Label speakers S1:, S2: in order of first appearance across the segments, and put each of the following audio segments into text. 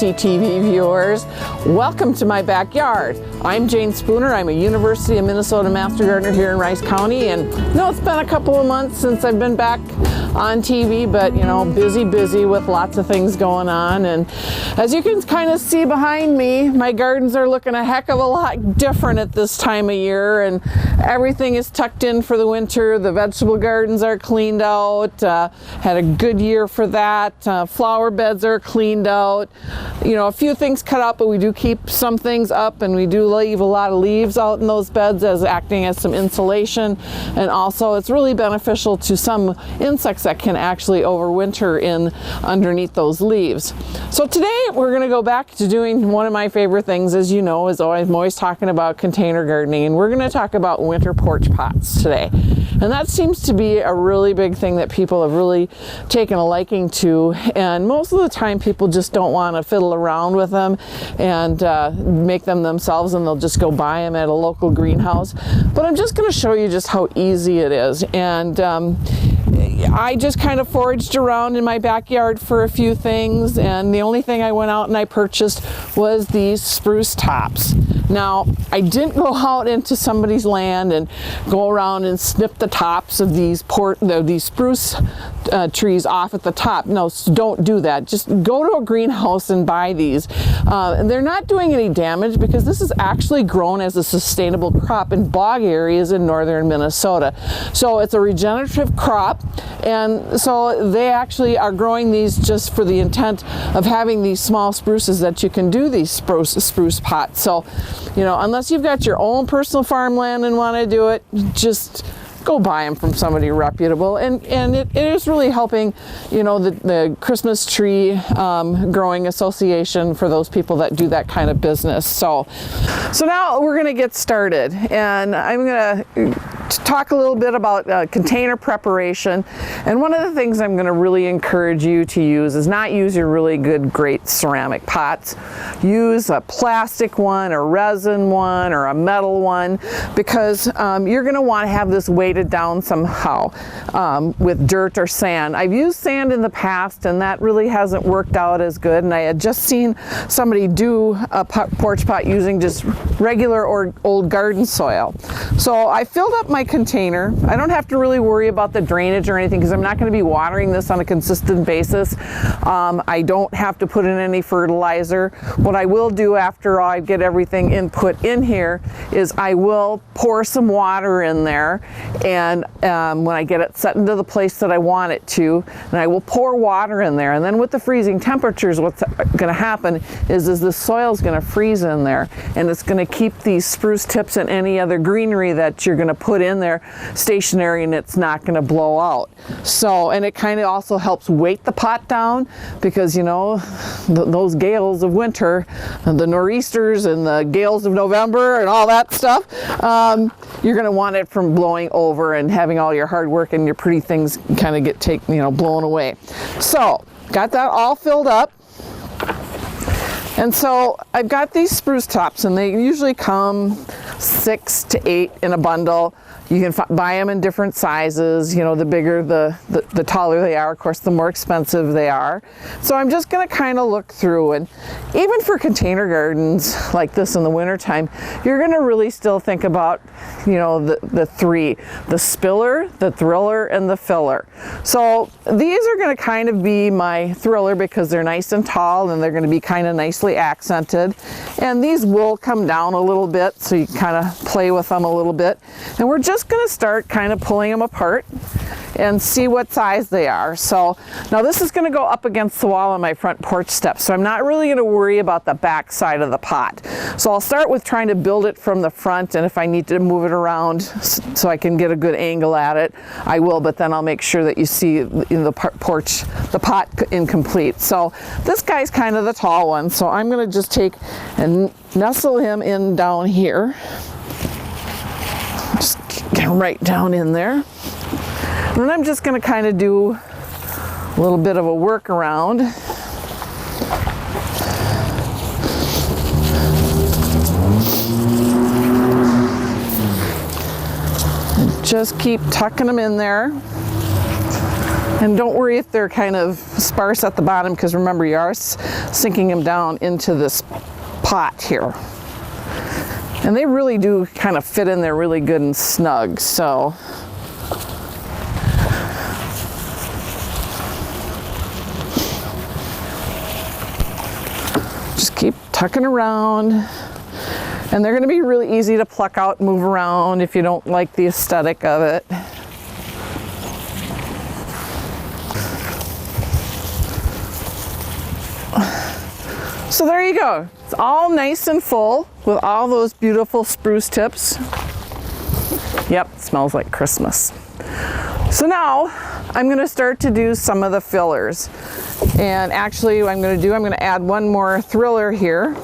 S1: UCTV viewers. Welcome to my backyard. I'm Jayne Spooner. I'm a University of Minnesota Master Gardener here in Rice County, and it's been a couple of months since I've been back on TV, but busy with lots of things going on. And as you can kind of see behind me, my gardens are looking a heck of a lot different at this time of year, and everything is tucked in for the winter. The vegetable gardens are cleaned out. Had a good year for that. Flower beds are cleaned out. A few things cut out, but we do keep some things up, and we do leave a lot of leaves out in those beds as acting as some insulation. And also it's really beneficial to some insects that can actually overwinter in underneath those leaves. So today we're going to go back to doing one of my favorite things, as you know, I'm always talking about container gardening, and we're going to talk about winter porch pots today. And that seems to be a really big thing that people have really taken a liking to, and most of the time people just don't want to fiddle around with them and make them themselves, and they'll just go buy them at a local greenhouse. But I'm just going to show you just how easy it is. And I just kind of foraged around in my backyard for a few things, and the only thing I went out and I purchased was these spruce tops. Now, I didn't go out into somebody's land and go around and snip the tops of these spruce trees off at the top. No, don't do that. Just go to a greenhouse and buy these. And they're not doing any damage because this is actually grown as a sustainable crop in bog areas in northern Minnesota. So it's a regenerative crop, and so they actually are growing these just for the intent of having these small spruces that you can do these spruce pots. So, unless you've got your own personal farmland and want to do it, just go buy them from somebody reputable. And it is really helping, the Christmas tree growing association for those people that do that kind of business. So now we're going to get started, and I'm going to talk a little bit about container preparation. And one of the things I'm going to really encourage you to use is not use your really good, great ceramic pots. Use a plastic one, a resin one, or a metal one, because you're going to want to have this weighted down somehow with dirt or sand. I've used sand in the past, and that really hasn't worked out as good. And I had just seen somebody do a porch pot using just regular or old garden soil. So I filled up my container. I don't have to really worry about the drainage or anything because I'm not going to be watering this on a consistent basis. I don't have to put in any fertilizer. What I will do after I get everything input in here is I will pour some water in there, and when I get it set into the place that I want it to, and I will pour water in there. And then with the freezing temperatures, what's going to happen is the soil is going to freeze in there, and it's going to keep these spruce tips and any other greenery that you're going to put in there stationary, and it's not going to blow out. So, and it kind of also helps weight the pot down, because those gales of winter, and the nor'easters and the gales of November and all that stuff, you're going to want it from blowing over and having all your hard work and your pretty things kind of blown away. So got that all filled up. And so I've got these spruce tops, and they usually come 6 to 8 in a bundle. You can buy them in different sizes. The bigger, the taller they are, of course, the more expensive they are. So I'm just going to kind of look through, and even for container gardens like this in the wintertime, you're going to really still think about, the three: the spiller, the thriller, and the filler. So these are going to kind of be my thriller because they're nice and tall, and they're going to be kind of nicely accented. And these will come down a little bit, so you kind of play with them a little bit. And we're just going to start kind of pulling them apart and see what size they are. So now this is going to go up against the wall on my front porch steps, so I'm not really going to worry about the back side of the pot. So I'll start with trying to build it from the front, and if I need to move it around so I can get a good angle at it, I will, but then I'll make sure that you see in the pot incomplete. So this guy's kind of the tall one, so I'm going to just take and nestle him in down here. Just get him right down in there. And then I'm just going to kind of do a little bit of a workaround. And just keep tucking them in there. And don't worry if they're kind of sparse at the bottom, because remember, you are sinking them down into this pot here. And they really do kind of fit in there really good and snug, so. Just keep tucking around. And they're going to be really easy to pluck out and move around if you don't like the aesthetic of it. So there you go. It's all nice and full with all those beautiful spruce tips. Yep, it smells like Christmas. So now I'm going to start to do some of the fillers. And actually what I'm going to add one more thriller here.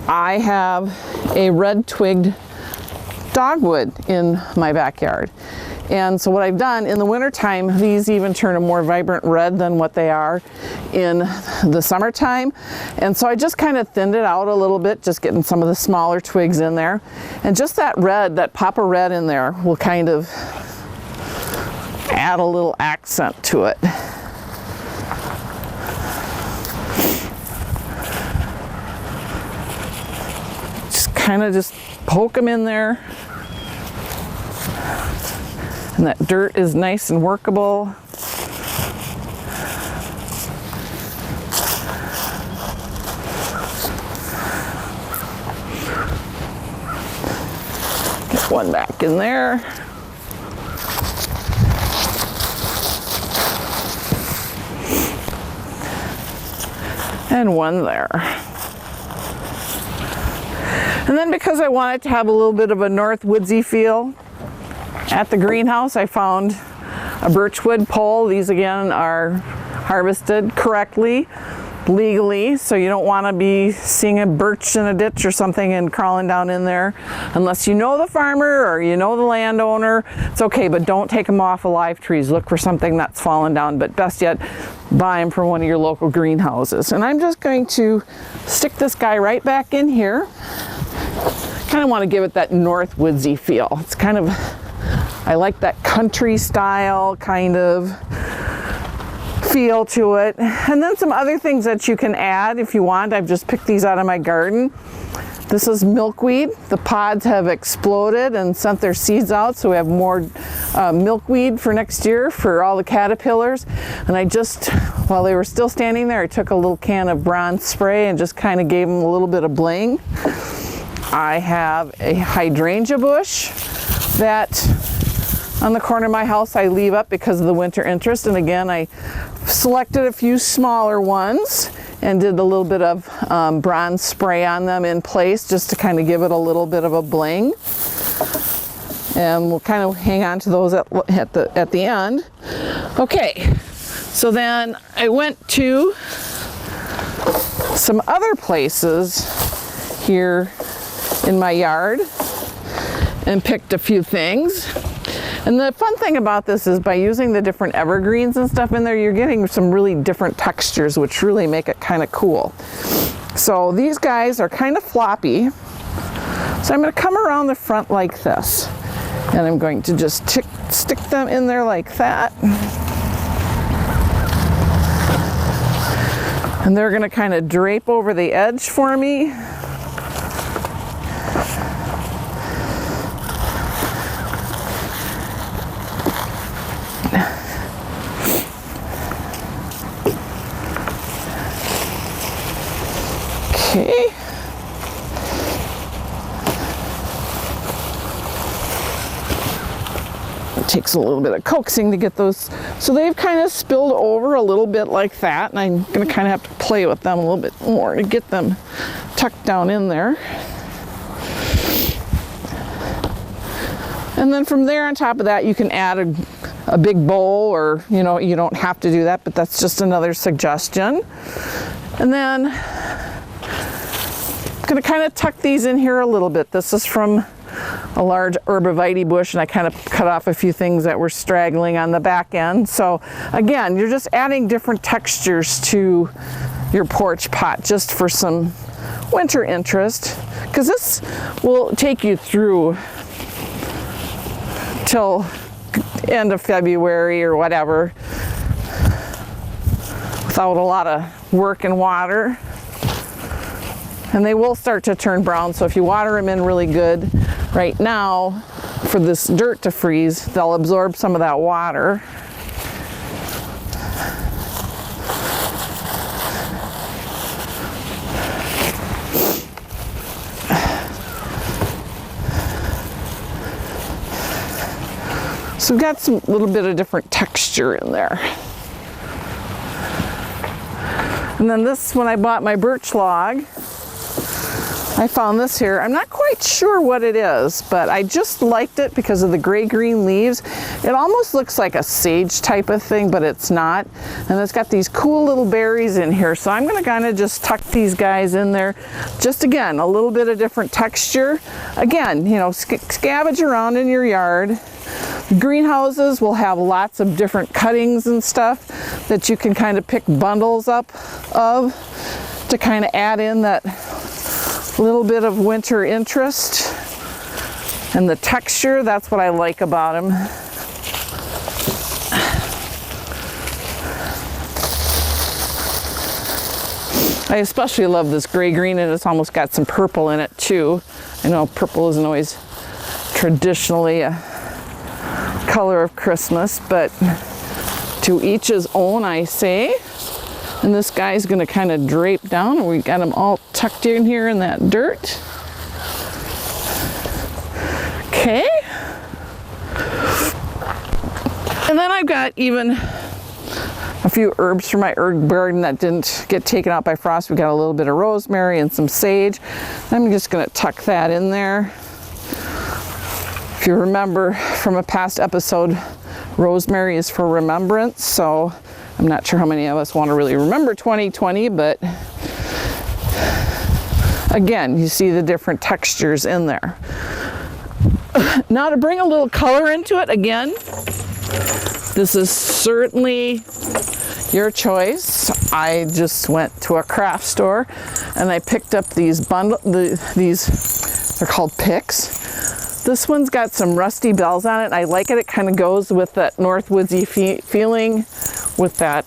S1: I have a red twigged dogwood in my backyard. And so what I've done in the wintertime, these even turn a more vibrant red than what they are in the summertime. And so I just kind of thinned it out a little bit, just getting some of the smaller twigs in there. And just that red, that pop of red in there will kind of add a little accent to it. Kind of just poke them in there, and that dirt is nice and workable. Get one back in there. And one there. And then because I wanted to have a little bit of a north woodsy feel, at the greenhouse I found a birchwood pole. These again are harvested correctly, legally, so you don't want to be seeing a birch in a ditch or something and crawling down in there. Unless you know the farmer or you know the landowner, it's okay, but don't take them off of live trees. Look for something that's fallen down, but best yet, buy them from one of your local greenhouses. And I'm just going to stick this guy right back in here. Kind of want to give it that north woodsy feel. It's kind of, I like that country style kind of feel to it. And then some other things that you can add if you want. I've just picked these out of my garden. This is milkweed. The pods have exploded and sent their seeds out, so we have more milkweed for next year for all the caterpillars. And I just, while they were still standing there, I took a little can of bronze spray and just kind of gave them a little bit of bling. I have a hydrangea bush that on the corner of my house I leave up because of the winter interest. And again, I selected a few smaller ones and did a little bit of bronze spray on them in place just to kind of give it a little bit of a bling. And we'll kind of hang on to those at the end. Okay, so then I went to some other places here in my yard and picked a few things. And the fun thing about this is by using the different evergreens and stuff in there, you're getting some really different textures, which really make it kind of cool. So these guys are kind of floppy. So I'm going to come around the front like this. And I'm going to just stick them in there like that. And they're going to kind of drape over the edge for me. Okay. It takes a little bit of coaxing to get those. So they've kind of spilled over a little bit like that, and I'm going to kind of have to play with them a little bit more to get them tucked down in there. And then from there on top of that, you can add a big bowl, or you don't have to do that, but that's just another suggestion. And then I'm going to kind of tuck these in here a little bit. This is from a large arborvitae bush, and I kind of cut off a few things that were straggling on the back end. So again, you're just adding different textures to your porch pot just for some winter interest, because this will take you through till end of February or whatever. without a lot of work and water. And they will start to turn brown, so if you water them in really good right now for this dirt to freeze, they'll absorb some of that water. So we've got some little bit of different texture in there. And then this, when I bought my birch log, I found this here. I'm not quite sure what it is, but I just liked it because of the gray-green leaves. It almost looks like a sage type of thing, but it's not. And it's got these cool little berries in here. So I'm gonna kind of just tuck these guys in there. Just again, a little bit of different texture. Again, you know, scavenge around in your yard. Greenhouses will have lots of different cuttings and stuff that you can kind of pick bundles up of to kind of add in that little bit of winter interest. And the texture, that's what I like about them. I especially love this gray-green, and it's almost got some purple in it too. I know purple isn't always traditionally a color of Christmas, but to each his own, I say. And this guy's gonna kind of drape down, and we got him all tucked in here in that dirt. Okay. And then I've got even a few herbs from my herb garden that didn't get taken out by frost. We got a little bit of rosemary and some sage. I'm just gonna tuck that in there. If you remember from a past episode, rosemary is for remembrance, so I'm not sure how many of us want to really remember 2020, but again, you see the different textures in there. Now to bring a little color into it, again, this is certainly your choice. I just went to a craft store and I picked up these they're called picks. This one's got some rusty bells on it. I like it. It kind of goes with that Northwoodsy feeling with that.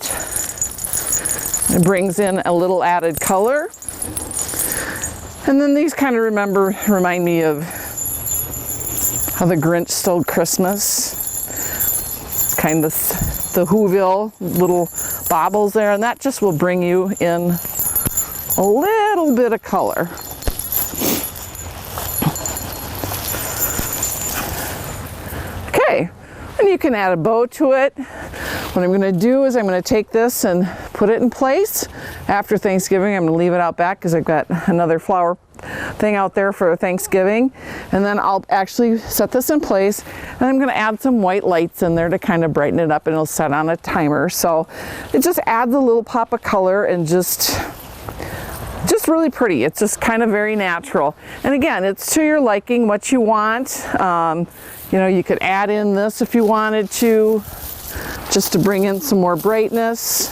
S1: It brings in a little added color. And then these kind of remind me of how the Grinch stole Christmas. Kind of the Whoville little baubles there. And that just will bring you in a little bit of color. Okay, and you can add a bow to it. What I'm gonna do is I'm gonna take this and put it in place. After Thanksgiving, I'm gonna leave it out back because I've got another flower thing out there for Thanksgiving. And then I'll actually set this in place, and I'm gonna add some white lights in there to kind of brighten it up, and it'll set on a timer. So it just adds a little pop of color and just really pretty. It's just kind of very natural. And again, it's to your liking, what you want. You know, you could add in this if you wanted to, just to bring in some more brightness.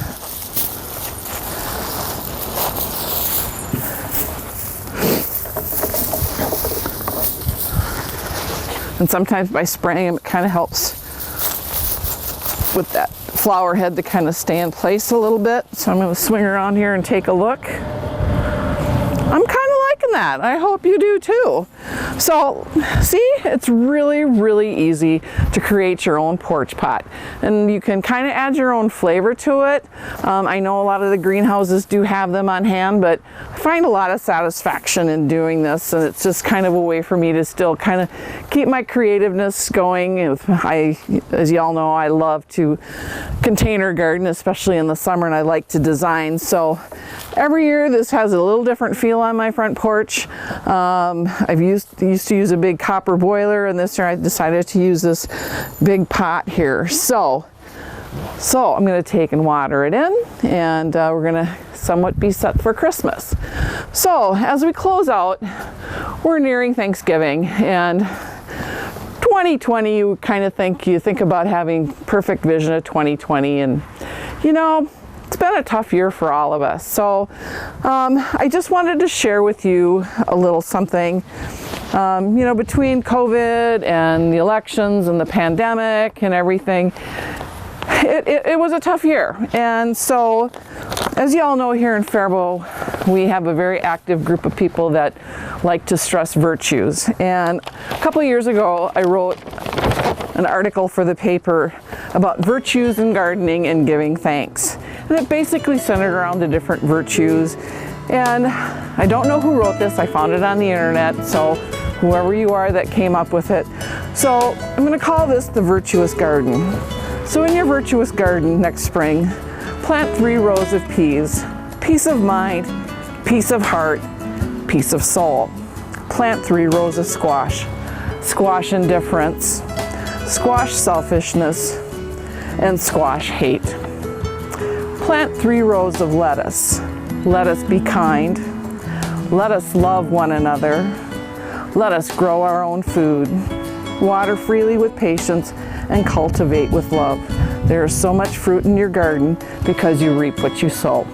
S1: And sometimes by spraying them, it kind of helps with that flower head to kind of stay in place a little bit. So I'm going to swing around here and take a look. I'm kind of liking that. I hope you do too. So see, it's really, really easy to create your own porch pot. And you can kind of add your own flavor to it. I know a lot of the greenhouses do have them on hand, but I find a lot of satisfaction in doing this. And it's just kind of a way for me to still kind of keep my creativeness going. As y'all know, I love to container garden, especially in the summer, and I like to design. So every year this has a little different feel on my front porch. I've used to use a big copper boiler, and this year I decided to use this big pot here. So I'm going to take and water it in, and we're going to somewhat be set for Christmas. So as we close out, we're nearing Thanksgiving, and 2020, you think about having perfect vision of 2020, and you know, it's been a tough year for all of us. So I just wanted to share with you a little something. You know, between COVID and the elections and the pandemic and everything, it was a tough year. And so, as you all know, here in Faribault, we have a very active group of people that like to stress virtues. And a couple of years ago, I wrote an article for the paper about virtues in gardening and giving thanks. And it basically centered around the different virtues. And I don't know who wrote this. I found it on the internet, so whoever you are that came up with it. So I'm going to call this the virtuous garden. So in your virtuous garden next spring, plant 3 rows of peas. Peace of mind, peace of heart, peace of soul. Plant 3 rows of squash. Squash indifference, squash selfishness, and squash hate. Plant 3 rows of lettuce. Let us be kind. Let us love one another. Let us grow our own food. Water freely with patience and cultivate with love. There is so much fruit in your garden because you reap what you sow.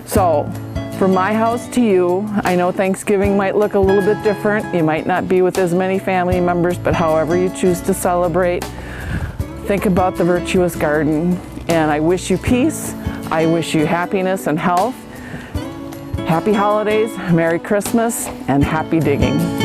S1: So, from my house to you, I know Thanksgiving might look a little bit different. You might not be with as many family members, but however you choose to celebrate, think about the virtuous garden. And I wish you peace. I wish you happiness and health. Happy holidays, Merry Christmas, and happy digging.